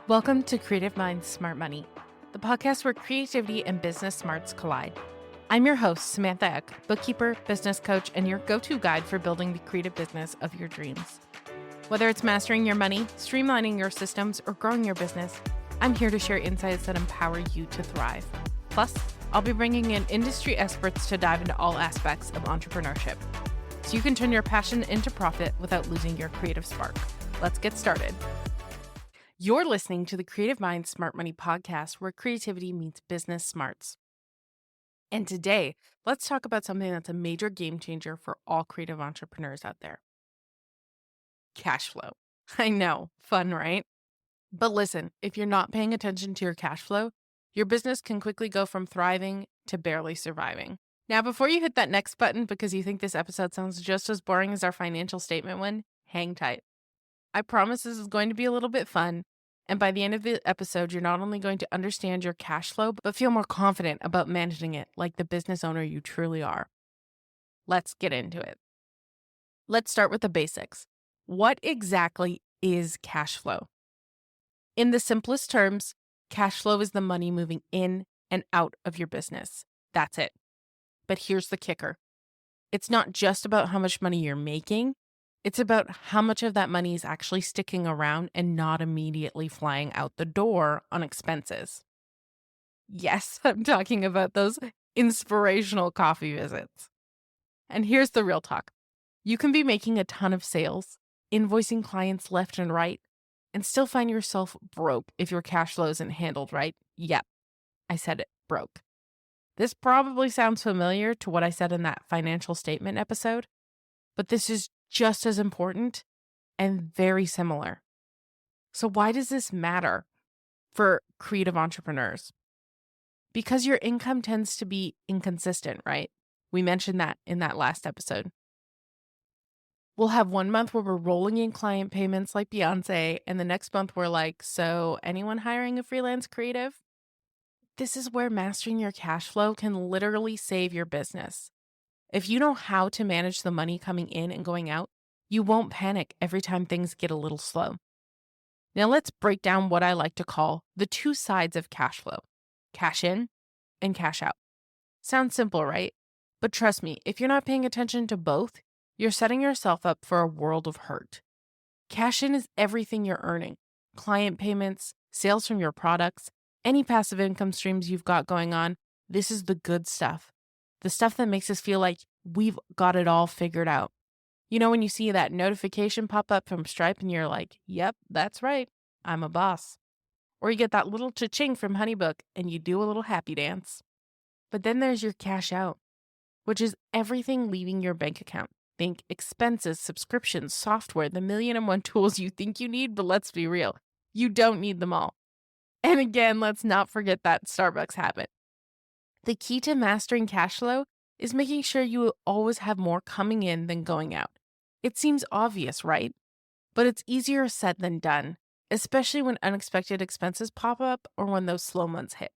Welcome to Creative Minds Smart Money, the podcast where creativity and business smarts collide. I'm your host, Samantha Eck, bookkeeper, business coach, and your go-to guide for building the creative business of your dreams. Whether it's mastering your money, streamlining your systems, or growing your business, I'm here to share insights that empower you to thrive. Plus, I'll be bringing in industry experts to dive into all aspects of entrepreneurship, so you can turn your passion into profit without losing your creative spark. Let's get started. You're listening to the Creative Minds Smart Money podcast, where creativity meets business smarts. And today, let's talk about something that's a major game changer for all creative entrepreneurs out there. Cash flow. I know, fun, right? But listen, if you're not paying attention to your cash flow, your business can quickly go from thriving to barely surviving. Now, before you hit that next button because you think this episode sounds just as boring as our financial statement one, hang tight. I promise this is going to be a little bit fun. And by the end of the episode, you're not only going to understand your cash flow, but feel more confident about managing it like the business owner you truly are. Let's get into it. Let's start with the basics. What exactly is cash flow? In the simplest terms, cash flow is the money moving in and out of your business. That's it. But here's the kicker. It's not just about how much money you're making. It's about how much of that money is actually sticking around and not immediately flying out the door on expenses. Yes, I'm talking about those inspirational coffee visits. And here's the real talk. You can be making a ton of sales, invoicing clients left and right, and still find yourself broke if your cash flow isn't handled right. Yep, I said it, broke. This probably sounds familiar to what I said in that financial statement episode, but this is just as important and very similar. So why does this matter for creative entrepreneurs? Because your income tends to be inconsistent, right? We mentioned that in that last episode. We'll have 1 month where we're rolling in client payments like Beyonce, and the next month we're like, so anyone hiring a freelance creative? This is where mastering your cash flow can literally save your business. If you know how to manage the money coming in and going out, you won't panic every time things get a little slow. Now let's break down what I like to call the two sides of cash flow: cash in and cash out. Sounds simple, right? But trust me, if you're not paying attention to both, you're setting yourself up for a world of hurt. Cash in is everything you're earning: client payments, sales from your products, any passive income streams you've got going on. This is the good stuff. The stuff that makes us feel like we've got it all figured out. You know, when you see that notification pop up from Stripe and you're like, yep, that's right, I'm a boss. Or you get that little cha-ching from Honeybook and you do a little happy dance. But then there's your cash out, which is everything leaving your bank account. Think expenses, subscriptions, software, the 1,000,001 tools you think you need, but let's be real, you don't need them all. And again, let's not forget that Starbucks habit. The key to mastering cash flow is making sure you always have more coming in than going out. It seems obvious, right? But it's easier said than done, especially when unexpected expenses pop up or when those slow months hit.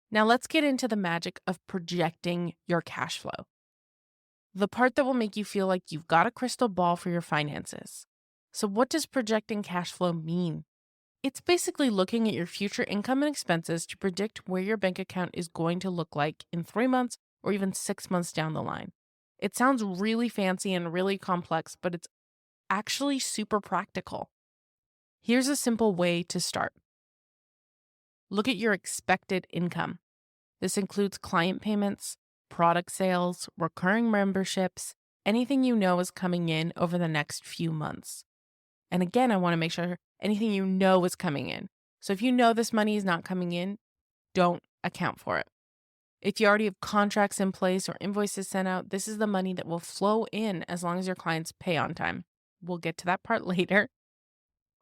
Now let's get into the magic of projecting your cash flow. The part that will make you feel like you've got a crystal ball for your finances. So what does projecting cash flow mean? It's basically looking at your future income and expenses to predict where your bank account is going to look like in 3 months or even 6 months down the line. It sounds really fancy and really complex, but it's actually super practical. Here's a simple way to start. Look at your expected income. This includes client payments, product sales, recurring memberships, anything you know is coming in over the next few months. And again, I want to make sure anything you know is coming in. So if you know this money is not coming in, don't account for it. If you already have contracts in place or invoices sent out, this is the money that will flow in as long as your clients pay on time. We'll get to that part later.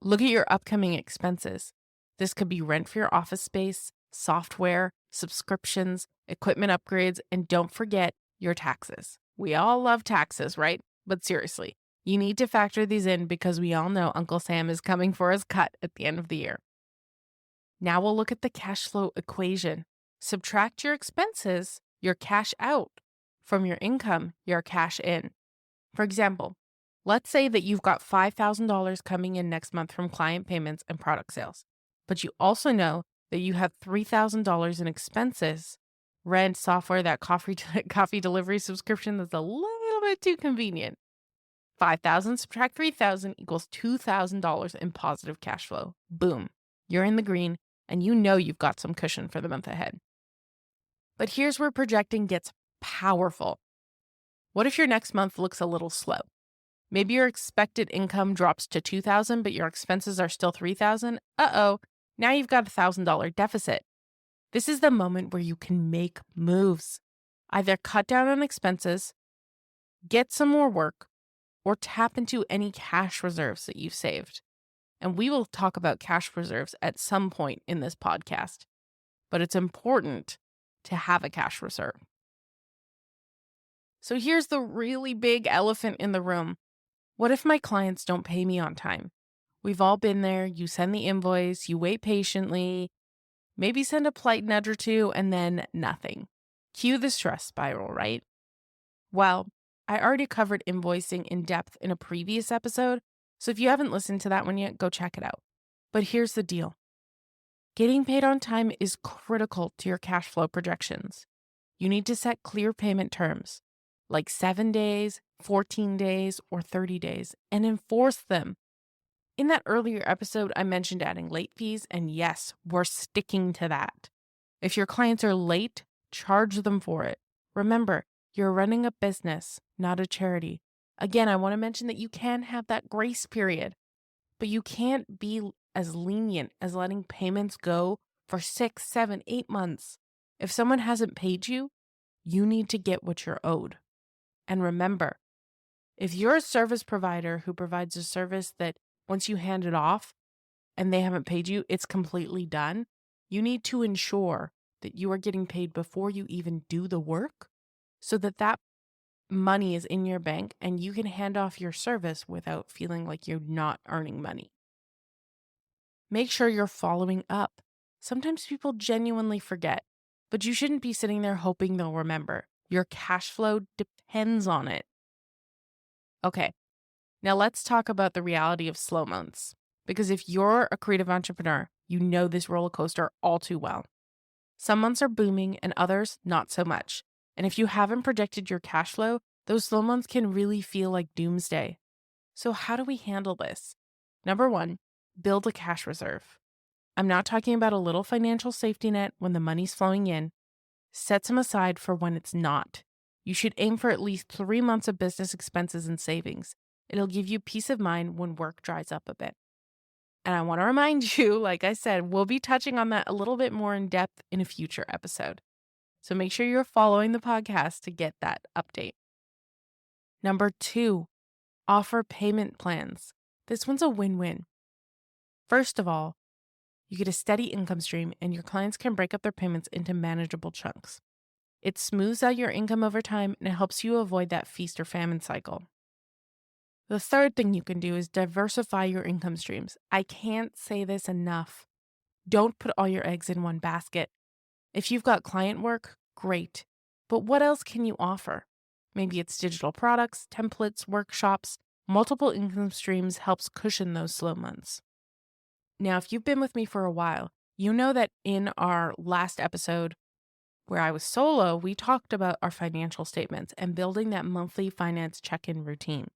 Look at your upcoming expenses. This could be rent for your office space, software, subscriptions, equipment upgrades, and don't forget your taxes. We all love taxes, right? But seriously, you need to factor these in because we all know Uncle Sam is coming for his cut at the end of the year. Now we'll look at the cash flow equation. Subtract your expenses, your cash out, from your income, your cash in. For example, Let's say that you've got $5,000 coming in next month from client payments and product sales, but you also know that you have $3,000 in expenses, rent, software, that coffee delivery subscription that's a little bit too convenient. 5,000 subtract 3,000 equals $2,000 in positive cash flow. Boom, you're in the green, and you know you've got some cushion for the month ahead. But here's where projecting gets powerful. What if your next month looks a little slow? Maybe your expected income drops to $2,000, but your expenses are still $3,000. Uh-oh, now you've got a $1,000 deficit. This is the moment where you can make moves. Either cut down on expenses, get some more work, or tap into any cash reserves that you've saved. And we will talk about cash reserves at some point in this podcast, but it's important to have a cash reserve. So here's the really big elephant in the room. What if my clients don't pay me on time? We've all been there. You send the invoice, you wait patiently, maybe send a polite nudge or two, and then nothing. Cue the stress spiral, right? Well, I already covered invoicing in depth in a previous episode, so if you haven't listened to that one yet, go check it out. But here's the deal. Getting paid on time is critical to your cash flow projections. You need to set clear payment terms, like 7 days, 14 days, or 30 days, and enforce them. In that earlier episode, I mentioned adding late fees, and yes, we're sticking to that. If your clients are late, charge them for it. Remember, you're running a business, not a charity. Again, I want to mention that you can have that grace period, but you can't be as lenient as letting payments go for 6, 7, 8 months. If someone hasn't paid you, you need to get what you're owed. And remember, if you're a service provider who provides a service that once you hand it off and they haven't paid you, it's completely done, you need to ensure that you are getting paid before you even do the work so that that money is in your bank and you can hand off your service without feeling like you're not earning money. Make sure you're following up. Sometimes people genuinely forget, but you shouldn't be sitting there hoping they'll remember. Your cash flow depends on it. Okay, now let's talk about the reality of slow months. Because if you're a creative entrepreneur, you know this roller coaster all too well. Some months are booming and others not so much. And if you haven't projected your cash flow, those slow months can really feel like doomsday. So how do we handle this? Number 1, build a cash reserve. I'm not talking about a little financial safety net when the money's flowing in. Set some aside for when it's not. You should aim for at least 3 months of business expenses and savings. It'll give you peace of mind when work dries up a bit. And I want to remind you, like I said, we'll be touching on that a little bit more in depth in a future episode. So make sure you're following the podcast to get that update. Number 2, offer payment plans. This one's a win-win. First of all, you get a steady income stream and your clients can break up their payments into manageable chunks. It smooths out your income over time and it helps you avoid that feast or famine cycle. The third thing you can do is diversify your income streams. I can't say this enough. Don't put all your eggs in one basket. If you've got client work, great. But what else can you offer? Maybe it's digital products, templates, workshops. Multiple income streams helps cushion those slow months. Now, if you've been with me for a while, you know that in our last episode where I was solo, we talked about our financial statements and building that monthly finance check-in routine.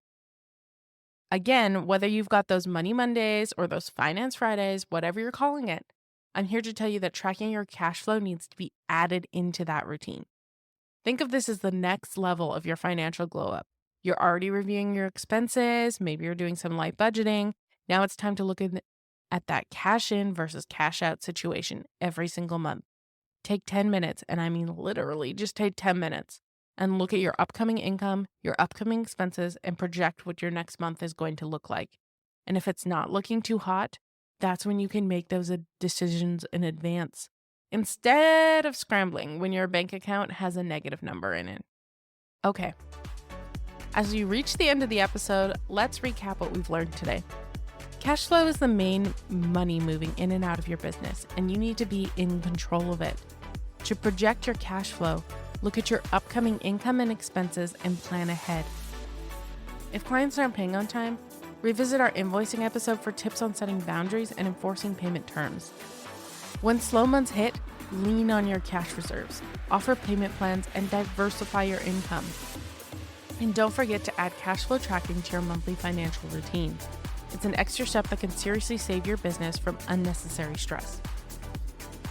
Again, whether you've got those Money Mondays or those Finance Fridays, whatever you're calling it, I'm here to tell you that tracking your cash flow needs to be added into that routine. Think of this as the next level of your financial glow up. You're already reviewing your expenses, maybe you're doing some light budgeting. Now it's time to look at that cash in versus cash out situation every single month. Take 10 minutes, and I mean literally just take 10 minutes, and look at your upcoming income, your upcoming expenses, and project what your next month is going to look like. And if it's not looking too hot, that's when you can make those decisions in advance, instead of scrambling when your bank account has a negative number in it. Okay, as we reach the end of the episode, let's recap what we've learned today. Cash flow is the main money moving in and out of your business, and you need to be in control of it. To project your cash flow, look at your upcoming income and expenses and plan ahead. If clients aren't paying on time, revisit our invoicing episode for tips on setting boundaries and enforcing payment terms. When slow months hit, lean on your cash reserves, offer payment plans, and diversify your income. And don't forget to add cash flow tracking to your monthly financial routine. It's an extra step that can seriously save your business from unnecessary stress.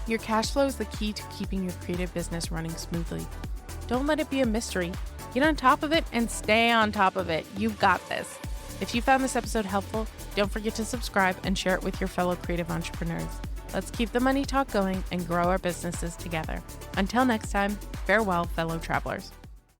Your cash flow is the key to keeping your creative business running smoothly. Don't let it be a mystery. Get on top of it and stay on top of it. You've got this. If you found this episode helpful, don't forget to subscribe and share it with your fellow creative entrepreneurs. Let's keep the money talk going and grow our businesses together. Until next time, farewell, fellow travelers.